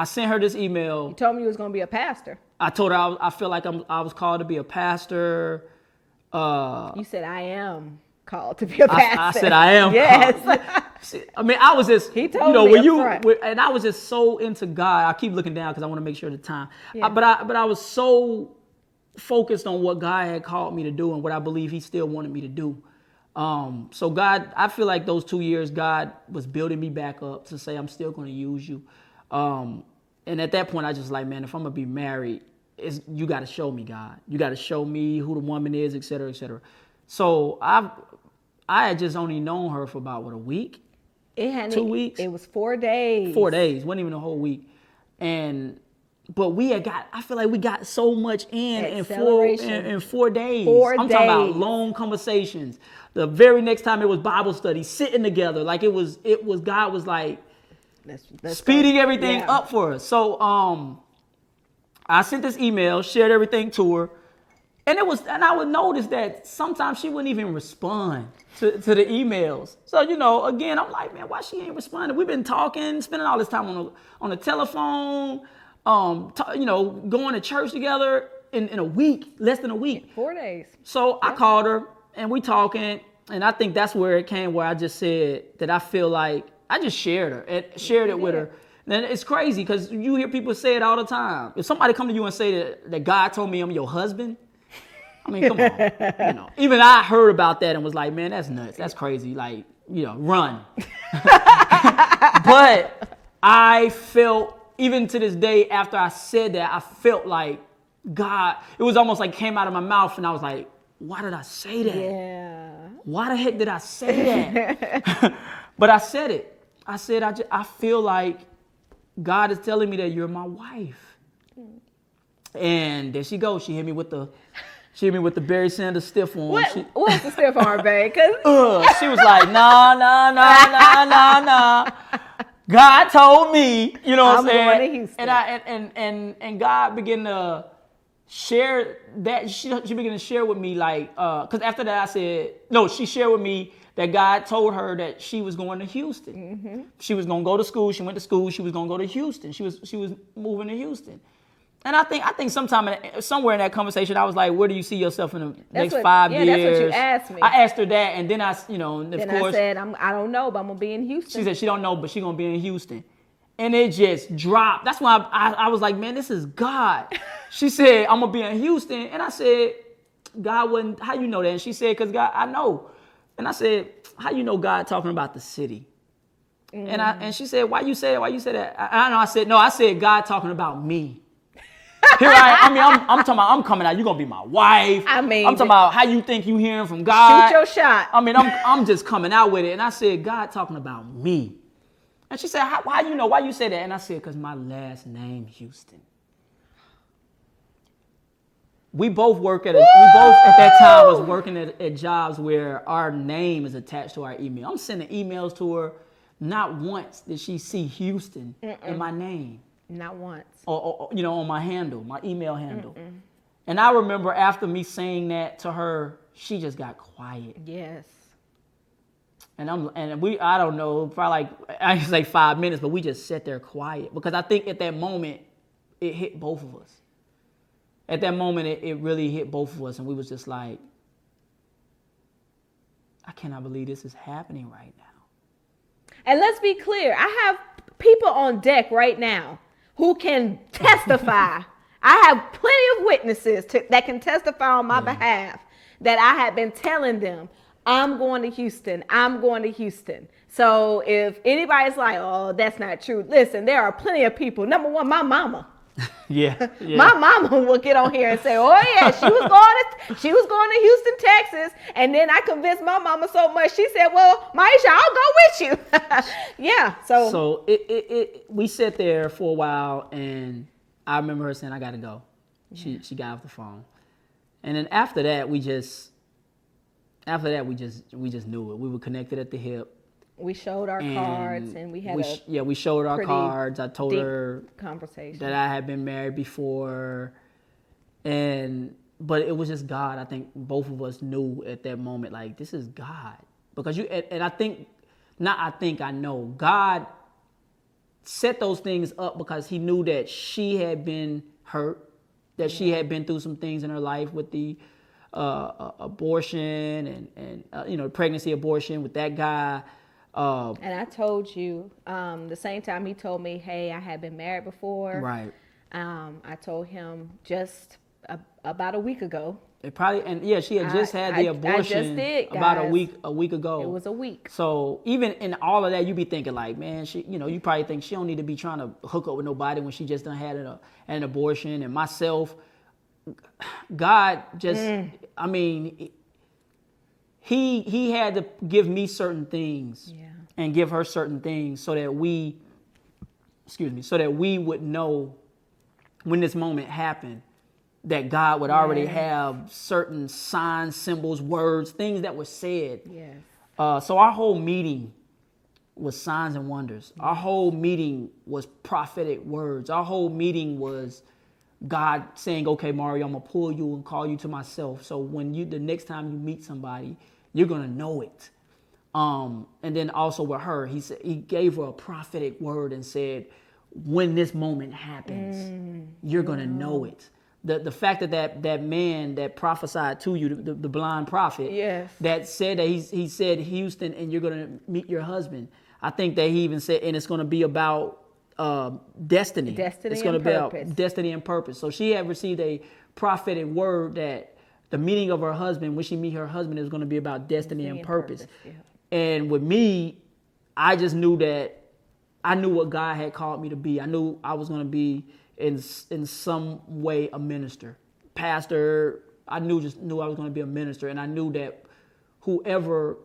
sent her this email. You told me you was gonna be a pastor. I told her I feel like I was called to be a pastor. You said I am. called to be a pastor. I said I am. Yes. I mean, I was just, He told me up front. and I was just so into God. I keep looking down because I want to make sure of the time. Yeah. But I was so focused on what God had called me to do and what I believe He still wanted me to do. So God, I feel like those 2 years, God was building me back up to say, I'm still going to use you. And at that point, I just like, man, if I'm going to be married, you got to show me, God. You got to show me who the woman is, et cetera, et cetera. So I had just only known her for about, a week? 2 weeks? It was 4 days. 4 days, wasn't even a whole week. But I feel like we got so much in 4 days. 4 days. I'm talking about long conversations. The very next time it was Bible study, sitting together. Like it was God was like speeding everything up for us. So I sent this email, shared everything to her. And I would notice that sometimes she wouldn't even respond to the emails. So, again, I'm like, man, why she ain't responding? We've been talking, spending all this time on the telephone, going to church together in a week, less than a week. 4 days. So I called her and we talking, and I think that's where it came, where I just said that I feel like I just shared it with her. And it's crazy because you hear people say it all the time. If somebody come to you and say that God told me I'm your husband, I mean, come on. Even I heard about that and was like, man, that's nuts. That's crazy. Like, run. But I felt, even to this day, after I said that, I felt like God, it was almost like came out of my mouth and I was like, why did I say that? Yeah. Why the heck did I say that? But I said it. I said, I feel like God is telling me that you're my wife. And there she goes. She hit me with the Barry Sanders stiff arm. What's the stiff arm, babe? She was like, nah. God told me, you know what I'm saying? Going to Houston. And God began to share that. She began to share with me, like, because after that I said, no, she shared with me that God told her that she was going to Houston. Mm-hmm. She was going to go to school. She went to school. She was going to go to Houston. She was moving to Houston. And I think somewhere in that conversation, I was like, where do you see yourself in the next 5 years? Yeah, that's what you asked me. I asked her that, and then I said, I don't know, but I'm going to be in Houston. She said she don't know, but she's going to be in Houston. And it just dropped. That's why I was like, man, this is God. She said, I'm going to be in Houston. And I said, God wouldn't, how you know that? And she said, because God, I know. And I said, how you know God talking about the city? Mm. And she said, why you say that? Why you say that? I said God talking about me. Here I'm talking about, I'm coming out. You're going to be my wife. I mean, I'm talking about how you think you hearing from God. Shoot your shot. I mean, I'm just coming out with it. And I said, God talking about me. And she said, why you know? Why you say that? And I said, because my last name, Houston. We both at that time was working at jobs where our name is attached to our email. I'm sending emails to her. Not once did she see Houston in my name. Not once. Or on my handle, my email handle. Mm-mm. And I remember after me saying that to her, she just got quiet. Yes. I don't know, probably I can say 5 minutes, but we just sat there quiet because I think at that moment it hit both of us. At that moment, it really hit both of us, and we was just like, I cannot believe this is happening right now. And let's be clear, I have people on deck right now who can testify. I have plenty of witnesses that can testify on my behalf that I have been telling them, I'm going to Houston. I'm going to Houston. So if anybody's like, oh, that's not true. Listen, there are plenty of people. Number one, my mama. Yeah. My mama will get on here and say, oh yeah, she was going to Houston, Texas. And then I convinced my mama so much. She said, well, Maisha, I'll go with you. Yeah. So we sat there for a while, and I remember her saying, I got to go. She got off the phone. And then after that, we just knew it. We were connected at the hip. We showed our cards, and we had we showed our cards. I told her conversation that I had been married before, but it was just God. I think both of us knew at that moment, like, this is God, because I know God set those things up because He knew that she had been hurt, that she had been through some things in her life with the abortion and pregnancy abortion with that guy. And I told you the same time he told me, hey, I had been married before. Right. I told him just about a week ago. It probably, and yeah, she had just had the abortion I just did, guys. about a week ago. It was a week. So even in all of that, you be thinking like, man, she, you probably think she don't need to be trying to hook up with nobody when she just done had an abortion. And myself, God just, I mean, he had to give me certain things and give her certain things so that we would know when this moment happened, that God would already have certain signs, symbols, words, things that were said. Yes. So our whole meeting was signs and wonders. Our whole meeting was prophetic words. Our whole meeting was God saying, okay, Mario, I'm going to pull you and call you to myself. So when the next time you meet somebody, you're going to know it. And then also with her, he gave her a prophetic word and said, when this moment happens, you're going to know it. The fact that man that prophesied to you, the blind prophet, that said that he said, Houston, and you're going to meet your husband. I think that he even said, and it's going to be about destiny. It's going to be about destiny and purpose. So she had received a prophetic word that the meeting of her husband, when she meet her husband, is going to be about destiny and purpose. Yeah. And with me, I just knew that I knew what God had called me to be. I knew I was going to be in some way a minister, pastor. I knew I was going to be a minister, and I knew that whoever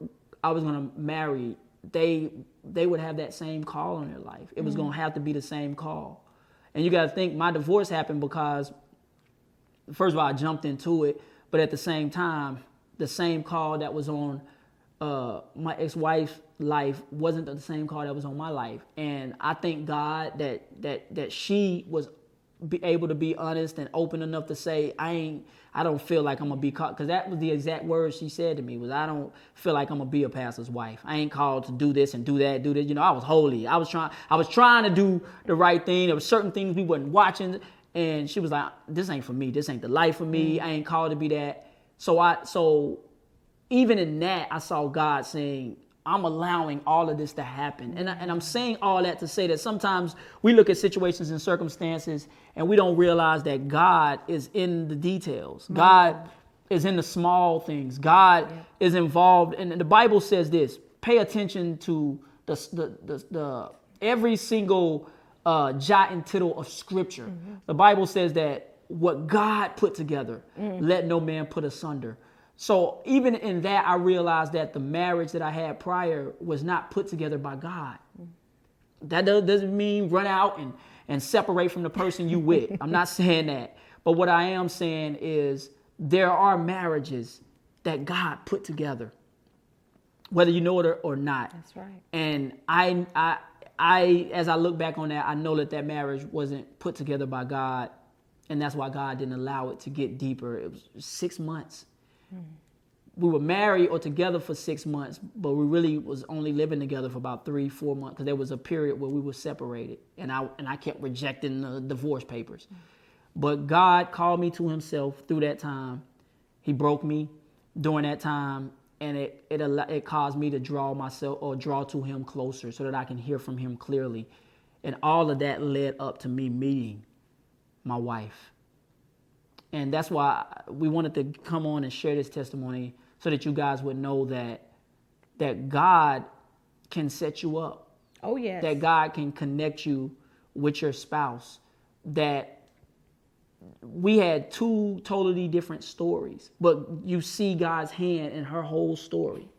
I was going to marry, they would have that same call in their life. It was going to have to be the same call. And you got to think, my divorce happened because, first of all, I jumped into it, but at the same time, the same call that was on my ex-wife's life wasn't the same call that was on my life. And I thank God that she was able to be honest and open enough to say, I don't feel like I'm gonna be called, because that was the exact words she said to me, was I don't feel like I'm gonna be a pastor's wife. I ain't called to do this and do that, do this. I was holy. I was trying to do the right thing. There were certain things we wasn't watching, and she was like, this ain't for me. This ain't the life for me. I ain't called to be that. So even in that, I saw God saying, I'm allowing all of this to happen. And I'm saying all that to say that sometimes we look at situations and circumstances and we don't realize that God is in the details. God is in the small things. God is involved. And the Bible says this: pay attention to the every single jot and tittle of Scripture. The Bible says that what God put together, let no man put asunder. So even in that, I realized that the marriage that I had prior was not put together by God. That doesn't mean run out and separate from the person you with. I'm not saying that. But what I am saying is there are marriages that God put together, whether you know it or not. That's right. And I as I look back on that, I know that marriage wasn't put together by God. And that's why God didn't allow it to get deeper. It was 6 months. We were married or together for 6 months, but we really was only living together for about 3-4 months, because there was a period where we were separated, and I kept rejecting the divorce papers. But God called me to Himself through that time. He broke me during that time, and it caused me to draw to Him closer so that I can hear from Him clearly. And all of that led up to me meeting my wife. And that's why we wanted to come on and share this testimony, so that you guys would know that God can set you up. Oh, yes. That God can connect you with your spouse. That we had 2 totally different stories, but you see God's hand in her whole story.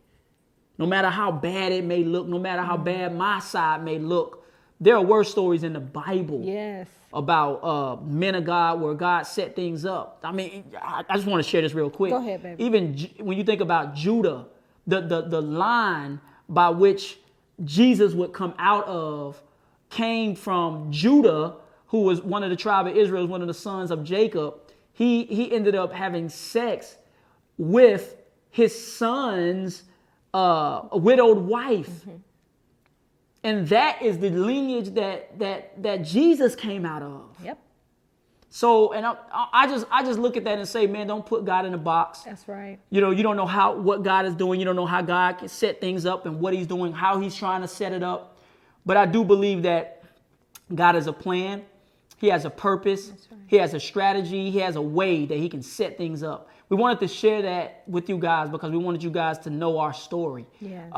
No matter how bad it may look, no matter how bad my side may look, there are worse stories in the Bible. Yes. About men of God where God set things up. I mean, I just want to share this real quick. Go ahead, baby. Even when you think about Judah, the line by which Jesus would come out of came from Judah, who was one of the tribe of Israel, one of the sons of Jacob. He ended up having sex with his son's widowed wife. And that is the lineage that Jesus came out of. Yep. So, and I just look at that and say, man, don't put God in a box. That's right. You know, you don't know what God is doing. You don't know how God can set things up and what he's doing, how he's trying to set it up. But I do believe that God has a plan. He has a purpose. Right. He has a strategy. He has a way that he can set things up. We wanted to share that with you guys because we wanted you guys to know our story. Yes.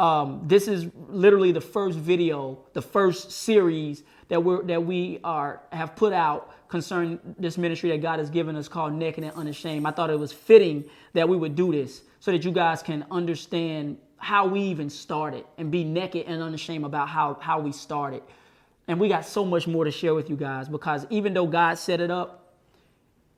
This is literally the first video, the first series that we have put out concerning this ministry that God has given us called Naked and Unashamed. I thought it was fitting that we would do this so that you guys can understand how we even started and be naked and unashamed about how we started. And we got so much more to share with you guys because even though God set it up,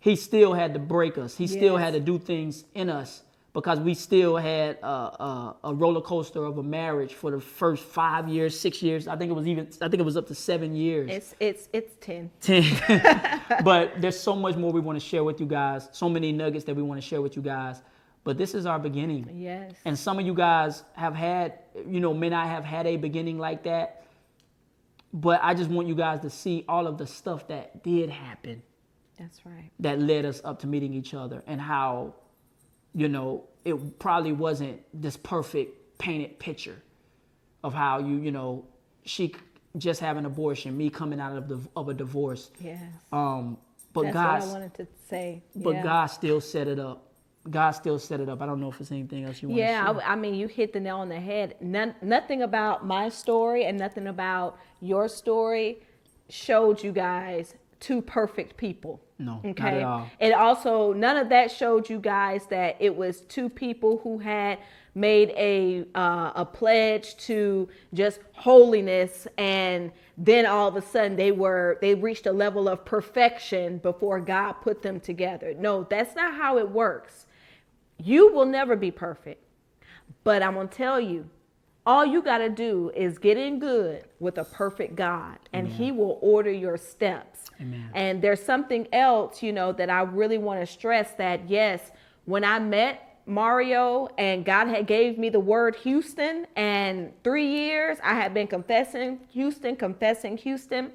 he still had to break us. He still had to do things in us because we still had a roller coaster of a marriage for the first 5 years, 6 years. I think it was up to 7 years. It's 10. 10. But there's so much more we want to share with you guys. So many nuggets that we want to share with you guys. But this is our beginning. Yes. And some of you guys have had, may not have had a beginning like that. But I just want you guys to see all of the stuff that did happen. That's right. That led us up to meeting each other and how, it probably wasn't this perfect painted picture of how she just had an abortion, me coming out of a divorce. Yes. But that's what I wanted to say. But God still set it up. God still set it up. I don't know if there's anything else you want to share. Yeah, I mean, you hit the nail on the head. Nothing about my story and nothing about your story showed you guys two perfect people. No, okay? Not at all. And also, none of that showed you guys that it was two people who had made a pledge to just holiness, and then all of a sudden they reached a level of perfection before God put them together. No, that's not how it works. You will never be perfect, but I'm gonna tell you, all you got to do is get in good with a perfect God, and Amen. He will order your steps. Amen. And there's something else, that I really want to stress, that yes, when I met Mario and God had gave me the word Houston, and 3 years I had been confessing Houston.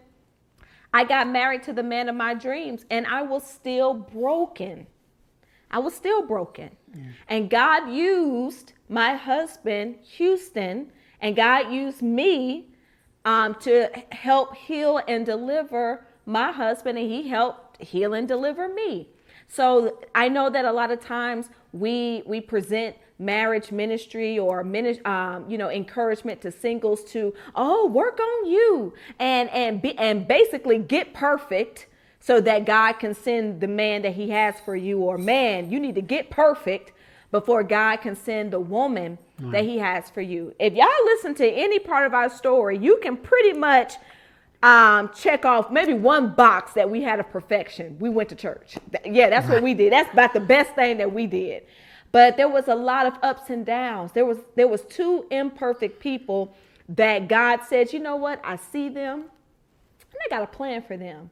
I got married to the man of my dreams, and I was still broken. Yeah. And God used my husband, Houston, and God used me to help heal and deliver my husband, and he helped heal and deliver me. So I know that a lot of times we present marriage ministry or encouragement to singles to, work on you and basically get perfect so that God can send the man that he has for you, or man, you need to get perfect before God can send the woman that he has for you. If y'all listen to any part of our story, you can pretty much check off maybe one box that we had of perfection. We went to church. Yeah, that's what we did. That's about the best thing that we did. But there was a lot of ups and downs. There was two imperfect people that God said, you know what? I see them and I got a plan for them.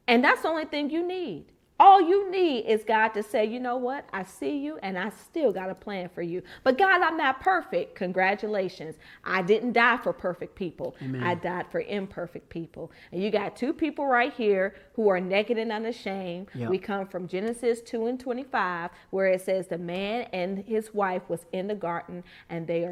And that's the only thing you need. All you need is God to say, you know what? I see you and I still got a plan for you. But God, I'm not perfect. Congratulations. I didn't die for perfect people. Amen. I died for imperfect people. And you got two people right here who are naked and unashamed. Yep. We come from Genesis 2:25, where it says the man and his wife was in the garden, and they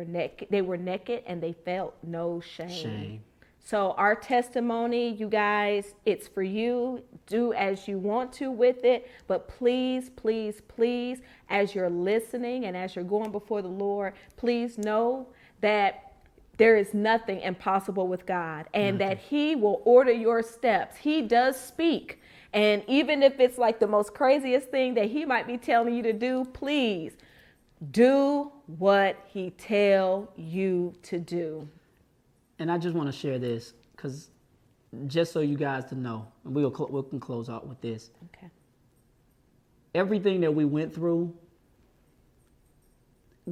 were naked and they felt no shame. So our testimony, you guys, it's for you. Do as you want to with it. But please, please, please, as you're listening and as you're going before the Lord, please know that there is nothing impossible with God, and that he will order your steps. He does speak. And even if it's like the most craziest thing that he might be telling you to do, please do what he tell you to do. And I just want to share this because just so you guys to know, and we can close out with this. Okay. Everything that we went through,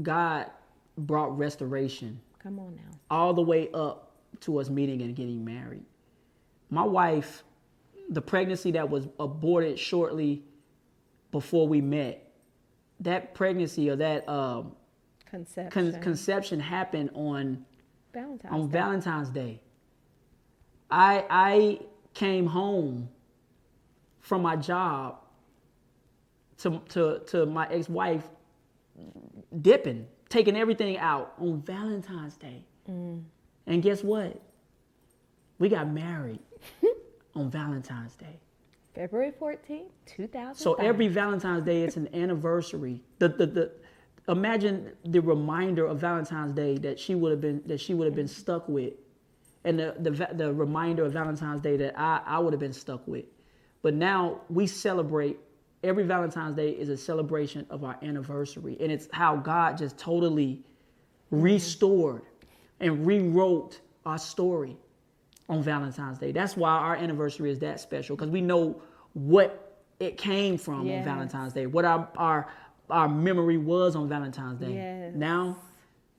God brought restoration. Come on now. All the way up to us meeting and getting married. My wife, the pregnancy that was aborted shortly before we met, that pregnancy or that conception happened on Valentine's Day. I came home from my job to my ex-wife dipping, taking everything out on Valentine's Day. And guess what? We got married on Valentine's Day. February 14th, 2005. So every Valentine's Day, it's an anniversary. Imagine the reminder of Valentine's Day that she would have been stuck with, and the reminder of Valentine's Day that I would have been stuck with. But now we celebrate. Every Valentine's Day is a celebration of our anniversary, and it's how God just totally restored and rewrote our story on Valentine's Day. That's why our anniversary is that special, because we know what it came from on Valentine's Day, what our memory was on Valentine's Day. Yes. Now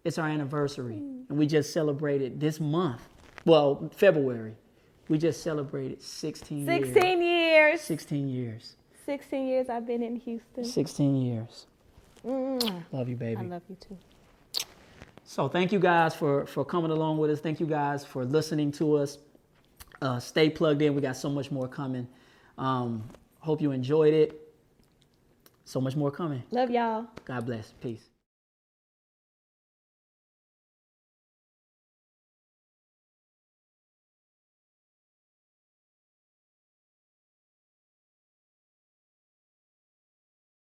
it's our anniversary, and we just celebrated this month. Well, February, we just celebrated 16 years. 16 years. 16 years. 16 years I've been in Houston. 16 years. Love you, baby. I love you too. So thank you guys for coming along with us. Thank you guys for listening to us. Stay plugged in. We got so much more coming. Hope you enjoyed it. So much more coming. Love y'all. God bless. Peace.